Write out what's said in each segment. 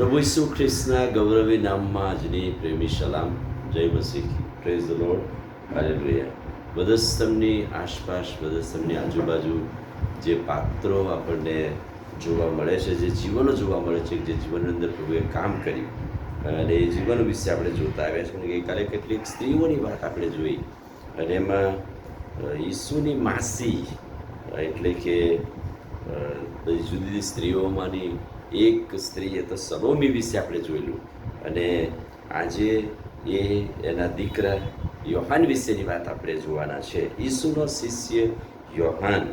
પ્રભુ ઈસુ ખ્રિસ્તના ગૌરવી નામમાં આજની પ્રેમી સલામ. જય મસીહ. Praise the Lord. હાલેલુયા. વધસ્તંભની આસપાસ, વધસ્તંભની આજુબાજુ જે પાત્રો આપણને જોવા મળે છે, જે જીવનો જોવા મળે છે, જે જીવનની અંદર પ્રભુએ કામ કર્યું અને એ જીવન વિશે આપણે જોતા આવ્યા છે. ગઈકાલે કેટલીક સ્ત્રીઓની વાત આપણે જોઈ અને એમાં ઈસુની માસી એટલે કે બધી જુદી જુદી સ્ત્રીઓમાંની એક સ્ત્રી એ તો સલોમી વિશે આપણે જોયેલું અને આજે એના દીકરા યોહાન વિશેની વાત આપણે જોવાના છે. ઈસુનો શિષ્ય યોહાન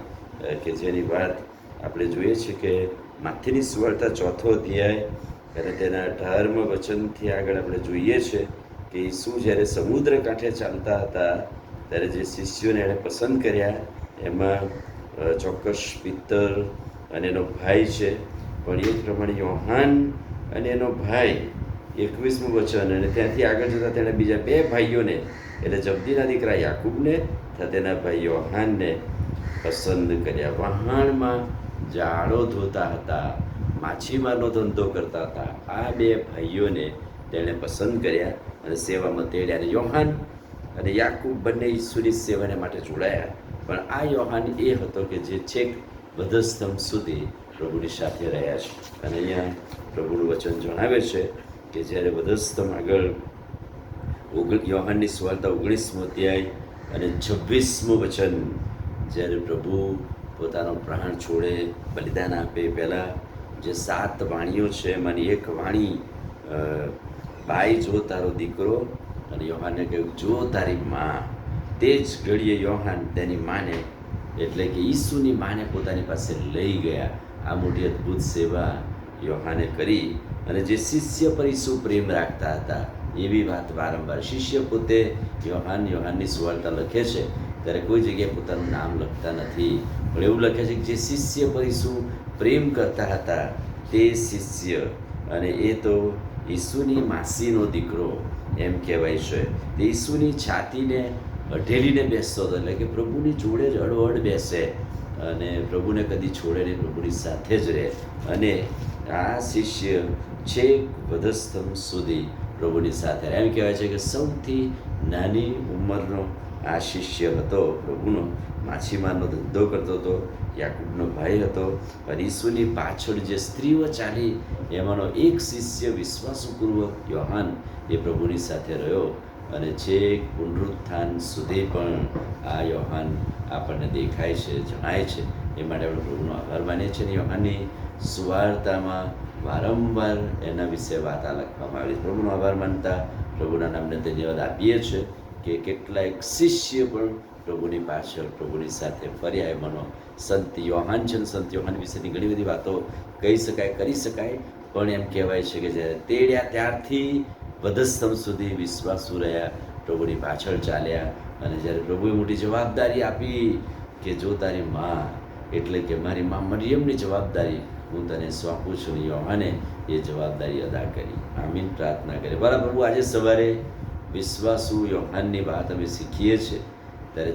કે જેની વાત આપણે જોઈએ છીએ કે માથેની સુવાર્તા 4થો અધ્યાય અને તેના 18મા વચનથી આગળ આપણે જોઈએ છે કે ઈસુ જ્યારે સમુદ્ર કાંઠે ચાલતા હતા ત્યારે જે શિષ્યોને એણે પસંદ કર્યા એમાં ચોક્કસ પિત્તર અને એનો ભાઈ છે, પણ એ પ્રમાણે યોહાન અને એનો ભાઈ 21મું વચન. અને ત્યાંથી આગળ જતાં તેણે બીજા 2 ભાઈઓને એટલે જબ્દીના દીકરા યાકૂબને તથા તેના ભાઈ યોહાનને પસંદ કર્યા. વહાણમાં જાળો ધોતા હતા, માછીમારનો ધંધો કરતા હતા. આ 2 ભાઈઓને તેણે પસંદ કર્યા અને સેવામાં તેડ્યા. અને યોહાન અને યાકૂબ બંને ઈસુની સેવાને માટે જોડાયા. પણ આ યોહાન એ હતો કે જે છેક વધસ્તંભ સુધી પ્રભુની સાથે રહ્યા છે. અને અહીંયા પ્રભુનું વચન જણાવે છે કે જ્યારે વધસ્તંભ આગળ યોહાનની સુવાર્તા 19મો અધ્યાય અને 26મું વચન, જ્યારે પ્રભુ પોતાનો પ્રાણ છોડે, બલિદાન આપે, પહેલાં જે 7 વાણીઓ છે એમાંની એક વાણી, ભાઈ જો તારો દીકરો, અને યોહાને કહ્યું જો તારી માં. તે જ ઘડીએ યોહાન તેની માને એટલે કે ઈસુની માને પોતાની પાસે લઈ ગયા. આ મોટી અદ્ભુત સેવા યોહાને કરી અને જે શિષ્ય પર ઈસુ પ્રેમ રાખતા હતા એવી વાત વારંવાર. શિષ્ય પોતે યોહાનની સુવાર્તા લખે છે ત્યારે કોઈ જગ્યાએ પોતાનું નામ લખતા નથી, પણ એવું લખે છે કે જે શિષ્ય પર ઈસુ પ્રેમ કરતા હતા તે શિષ્ય, અને એ તો ઈસુની માસીનો દીકરો એમ કહેવાય છે. તે ઈસુની છાતીને ઢેલીને બેસતો હતો, એટલે કે પ્રભુની જોડે જ અડોઅડ બેસે અને પ્રભુને કદી છોડે નહીં, પ્રભુની સાથે જ રહે. અને આ શિષ્ય છેક વધસ્તંભ સુધી પ્રભુની સાથે રહે. એમ કહેવાય છે કે સૌથી નાની ઉંમરનો આ શિષ્ય હતો પ્રભુનો. માછીમારનો ધંધો કરતો હતો, યાકૂબનો ભાઈ હતો. અને ઈસુની પાછળ જે સ્ત્રીઓ ચાલી એમાંનો એક શિષ્ય વિશ્વાસપૂર્વક યોહાન એ પ્રભુની સાથે રહ્યો અને છેક પુનરુત્થાન સુધી પણ આ યોહાન આપણને દેખાય છે, જણાય છે. એ માટે આપણે પ્રભુનો આભાર માનીએ છીએ. યોહાનની સુવાર્તામાં વારંવાર એના વિશે વાતા લખવામાં આવી. પ્રભુનો આભાર માનતા પ્રભુના નામને ધન્યવાદ આપીએ છીએ કે કેટલાક શિષ્ય પણ પ્રભુની પાછળ પ્રભુની સાથે ફર્યા. એમાંનો સંત યોહાન છે. સંત યોહાન વિશેની ઘણી બધી વાતો કહી શકાય, કરી શકાય, પણ એમ કહેવાય છે કે જ્યારે તેડ્યા ત્યારથી વધસ્તંભ સુધી વિશ્વાસુ રહ્યા, પ્રભુની પાછળ ચાલ્યા. અને જ્યારે પ્રભુએ મોટી જવાબદારી આપી કે જો તારી માં એટલે કે મારી માં મરિયમની જવાબદારી હું તને સોંપું છું, યોહાને એ જવાબદારી અદા કરી. આમીન પ્રાર્થના કરી. બરાબર પ્રભુ આજે સવારે વિશ્વાસુ યોહાનની વાત અમે શીખીએ છીએ ત્યારે